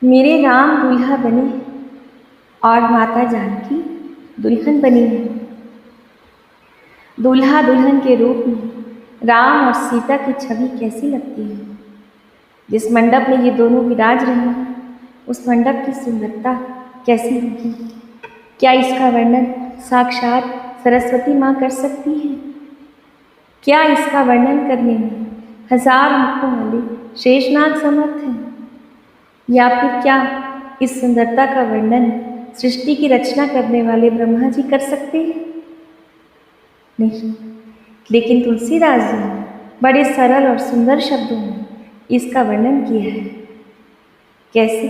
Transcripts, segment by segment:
मेरे राम दूल्हा बने और माता जानकी दुल्हन बनी है। दूल्हा दुल्हन के रूप में राम और सीता की छवि कैसी लगती है। जिस मंडप में ये दोनों विराज रहे हैं उस मंडप की सुंदरता कैसी होगी। क्या इसका वर्णन साक्षात सरस्वती माँ कर सकती है। क्या इसका वर्णन करने में हजार मुखों वाले शेषनाग समर्थ हैं, या फिर क्या इस सुंदरता का वर्णन सृष्टि की रचना करने वाले ब्रह्मा जी कर सकते हैं। नहीं, लेकिन तुलसीदास जी ने बड़े सरल और सुंदर शब्दों में इसका वर्णन किया है। कैसे?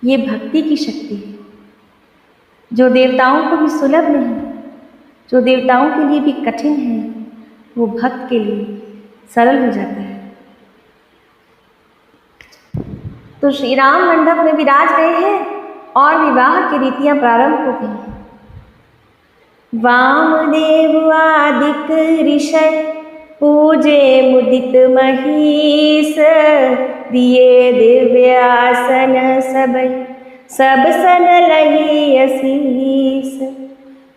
ये भक्ति की शक्ति है जो देवताओं को भी सुलभ नहीं, जो देवताओं के लिए भी कठिन है, वो भक्त के लिए सरल हो जाता है। तो श्री राम मंडप में विराज गए हैं और विवाह की रीतियां प्रारंभ हो गई। वामदेव आदिक ऋषय पूजे मुदित महीस, दिए दिव्यासन सब सन लही असीस।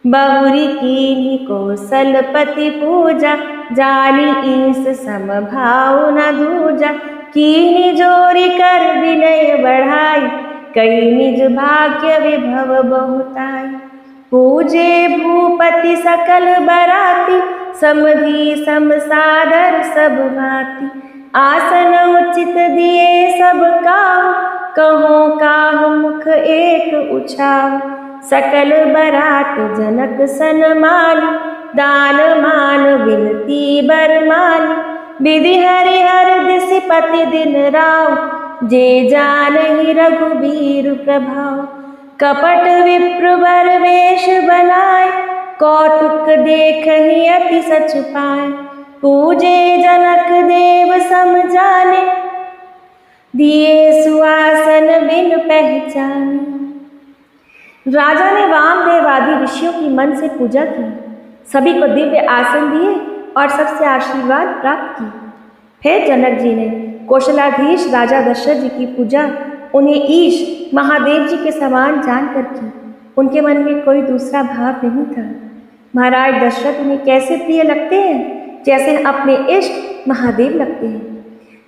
बहुरी कीनी कौशलपति पूजा, जानी ईस समभाव न दूजा। कीनी जोरी कर विनय बढ़ाई, कई निज भाग्य विभव बहुताई। पूजे भूपति सकल बराती, समधी समसादर सब भांति। आसन उचित दिए सब काहू, कहो काहू मुख एक उछाव। सकल बरात जनक सन्मानी, दान मान विनती बरमानी। विधि हरिहर दिसि पति दिन राव, जे जानहि रघुबीर प्रभाव। कपट विप्र बर वेश बनाए, कौतुक देखहि अति सच पाए। पूजे जनक देव सम जाने, दिए सुआसन बिन पहचाने। राजा ने वामदेव आदि ऋषियों की मन से पूजा की, सभी को दिव्य आसन दिए और सबसे आशीर्वाद प्राप्त की। फिर जनक जी ने कौशलाधीश राजा दशरथ जी की पूजा उन्हें ईश महादेव जी के समान जानकर की। उनके मन में कोई दूसरा भाव नहीं था। महाराज दशरथ उन्हें कैसे प्रिय लगते हैं, जैसे अपने इष्ट महादेव लगते हैं।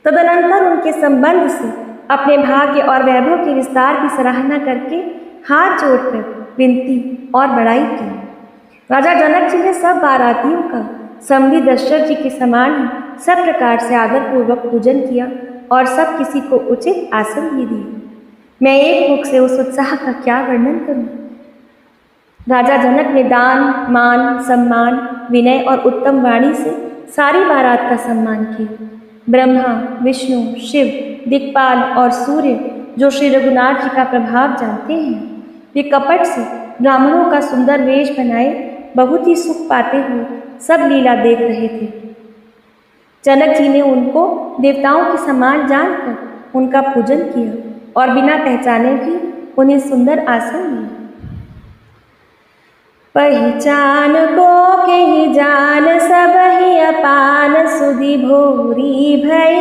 तदनंतर उनके संबंध से अपने भाग्य और वैभव के विस्तार की सराहना करके हाथ जोड़कर विनती और बड़ाई की। राजा जनक जी ने सब बारातियों का समधी दशरथ जी के समान ही सब प्रकार से आदर पूर्वक पूजन किया और सब किसी को उचित आसन भी दिए। मैं एक मुख से उस उत्साह का क्या वर्णन करूं। राजा जनक ने दान मान सम्मान विनय और उत्तम वाणी से सारी बारात का सम्मान किया। ब्रह्मा विष्णु शिव दिक्पाल और सूर्य जो श्री रघुनाथ जी का प्रभाव जानते हैं, वे कपट से ब्राह्मणों का सुंदर वेश बनाए बहुत ही सुख पाते हुए सब लीला देख रहे थे। जनक जी ने उनको देवताओं के समान जानकर उनका पूजन किया और बिना पहचाने भी उन्हें सुंदर आसन दिया। पहचान को के ही जान सब ही अपान, सुधि भोरी भय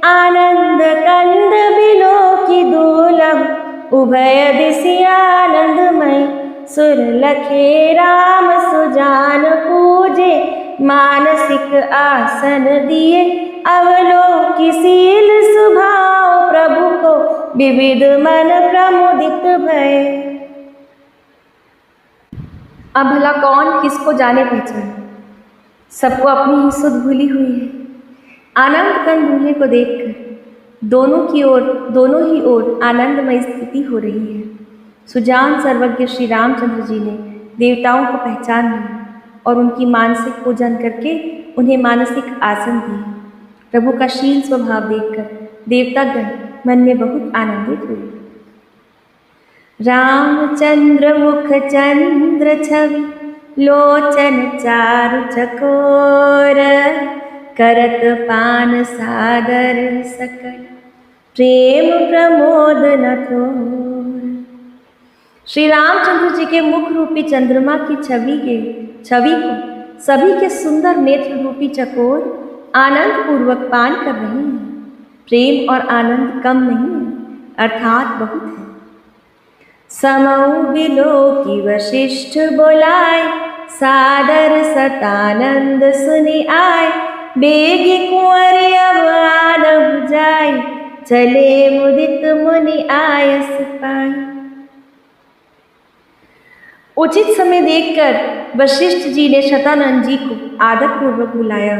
आनंद कंद बिलो की दूलम। उभय दिशि आनंदमय सुर लखे राम सुजान पूजे। मानसिक आसन दिए अवलोकिशील सुभाव। प्रभु को विविध मन प्रमुदित भय। अब भला कौन किसको जाने पहचाने, सबको अपनी ही सुध भूली हुई है। आनंद कंद दूल्हे को देखकर दोनों ही ओर आनंदमय स्थिति हो रही है। सुजान सर्वज्ञ श्री रामचंद्र जी ने देवताओं को पहचान लिया और उनकी मानसिक पूजन करके उन्हें मानसिक आसन दिए। प्रभु का शील स्वभाव देखकर देवतागण मन में बहुत आनंदित हुए। रामचंद्र मुख चंद्र छवि, लोचन चारु चकोर। करत पान सादर सकल, प्रेम प्रमोद न थोर। श्री रामचंद्र जी के मुख रूपी चंद्रमा की छवि को सभी के सुंदर नेत्र रूपी चकोर आनंद पूर्वक पान कर रहे हैं। प्रेम और आनंद कम नहीं है, अर्थात बहुत है। समऊ बिलो की वशिष्ठ बोलाय, सादर सतानंद सुनि आय। बेगी कुंवर अब आनहु जाय, चले मुदित मुनि आयस पाय। उचित समय देखकर वशिष्ठ जी ने शतानंद जी को आदर पूर्वक बुलाया।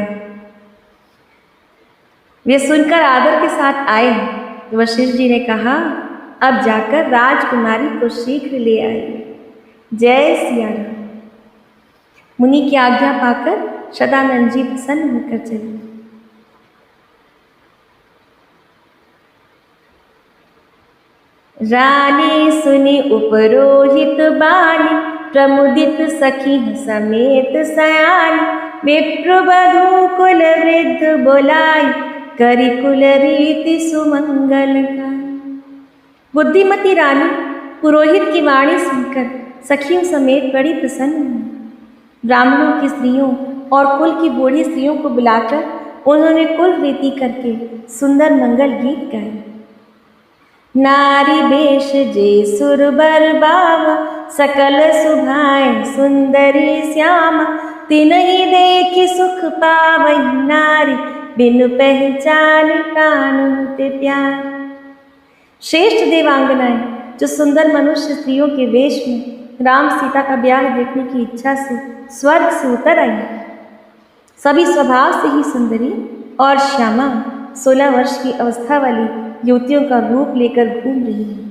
वे सुनकर आदर के साथ आए। वशिष्ठ जी ने कहा, अब जाकर राजकुमारी को शीघ्र ले आइए। जय सिया राम। मुनि की आज्ञा पाकर शतानंद जी प्रसन्न होकर चले। रानी सुनि उपरोहित बानी, प्रमुदित सखी समेत सयानी। विप्र वधू कुल वृद्ध बोलाई, करि कुल रीति सुमंगल गाय। बुद्धिमती रानी पुरोहित की वाणी सुनकर सखियों समेत बड़ी प्रसन्न हुई। ब्राह्मणों की स्त्रियों और कुल की बूढ़ी स्त्रियों को बुलाकर उन्होंने कुल रीति करके सुंदर मंगल गीत गाए। नारी बेश जे सुरबर बावा, सकल सुभाए सुंदरी श्यामा। तिनहि देखि सुख पावै नारी, बिनु पहचान कानू ते प्यार। श्रेष्ठ देवांगनाएं जो सुंदर मनुष्य स्त्रियों के वेश में राम सीता का ब्याह देखने की इच्छा से स्वर्ग से उतर आई, सभी स्वभाव से ही सुंदरी और श्यामा 16 वर्ष की अवस्था वाली युवतियों का रूप लेकर घूम रही हैं।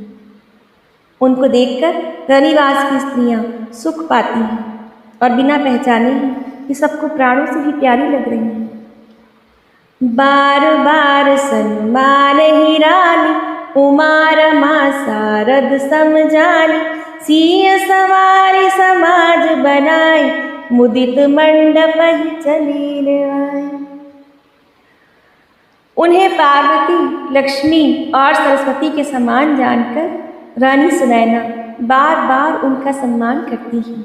उनको देखकर रनिवास की स्त्रियां सुख पाती हैं और बिना पहचाने ही ये सबको प्राणों से भी प्यारी लग रही हैं। बार बार सन्मान ही रानी, उमा रमा सारद समझानी। सिंह सवारी समाज बनाई, मुदित मंडप ही चली लेवाई। उन्हें पार्वती, लक्ष्मी और सरस्वती के समान जानकर रानी सुनैना बार बार उनका सम्मान करती हैं।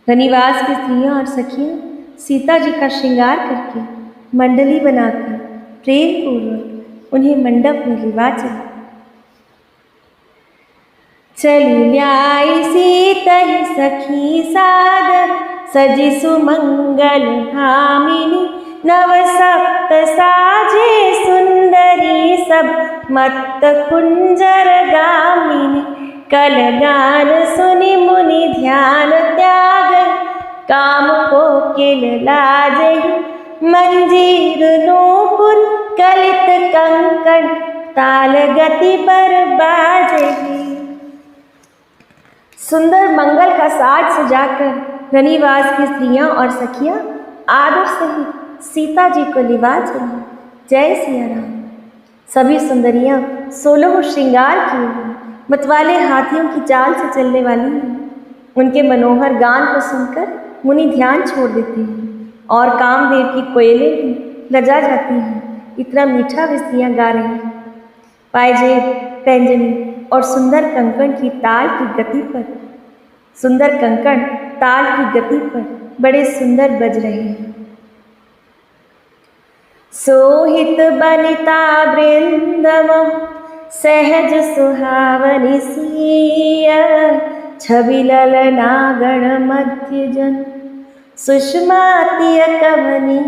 रनिवास की स्त्रियां और सखियां सीता जी का श्रृंगार करके मंडली बनाकर प्रेम पूर्वक उन्हें मंडप में लिवा चली न्याय सीता ही सखी सादर, सजी सुमंगल भामिनी। नव सप्त साजे सुंदरी सब, मत्त कुंजर गामिनी। कल गान सुनि मुनि ध्यान त्याग, काम कोकिल लाजहि। मंजीर नूपुर कलित कंकण, ताल गति पर बाजहि। सुंदर मंगल का साज सजाकर रनिवास की स्त्रियां और सखियां आदर सहित सीता जी को लिवा चली। जय सिया राम। सभी सुंदरियां 16 श्रृंगार किए हुए मतवाले हाथियों की चाल से चलने वाली हैं। उनके मनोहर गान को सुनकर मुनि ध्यान छोड़ देते हैं और कामदेव की कोयलें भी लजा जाती हैं। इतना मीठा वे स्त्रियां गा रही हैं। पायजेब, पैंजनी और सुंदर कंकण की ताल की गति पर, सुंदर कंकण ताल की गति पर बड़े सुंदर बज रहे हैं। सोहित बनिता वृंदम, सहज सुहावनि सिया। छवि ललना गण मध्य जन, सुषमाति कवनी।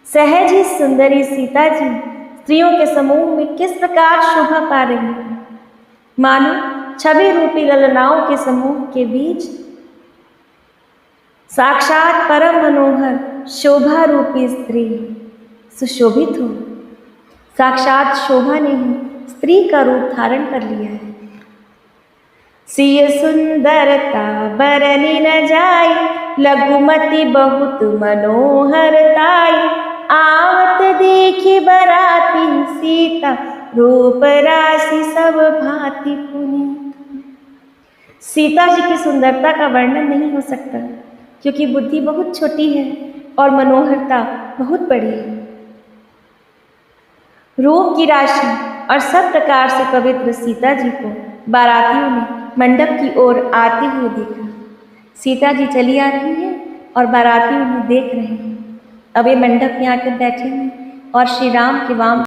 सहज ही सुंदरी सीता जी स्त्रियों के समूह में किस प्रकार शोभा पा रही है, मानो छवि रूपी ललनाओं के समूह के बीच साक्षात परम मनोहर शोभा रूपी स्त्री सुशोभित हो। साक्षात शोभा ने ही स्त्री का रूप धारण कर लिया है। सिय सुंदरता बरनी न जाई, लघुमति बहुत मनोहरताई। आवत देखी बराती सीता, रूप राशि सब भांति पुनीत। सीता जी की सुंदरता का वर्णन नहीं हो सकता, क्योंकि बुद्धि बहुत छोटी है और मनोहरता बहुत बड़ी है। रूप की राशि और सब प्रकार से पवित्र सीता जी को बारातियों ने मंडप की ओर आते हुए देखा। सीता जी चली आ रही हैं और बाराती उन्हें देख रहे हैं। अब ये मंडप में आकर बैठे हैं और श्री राम के वाम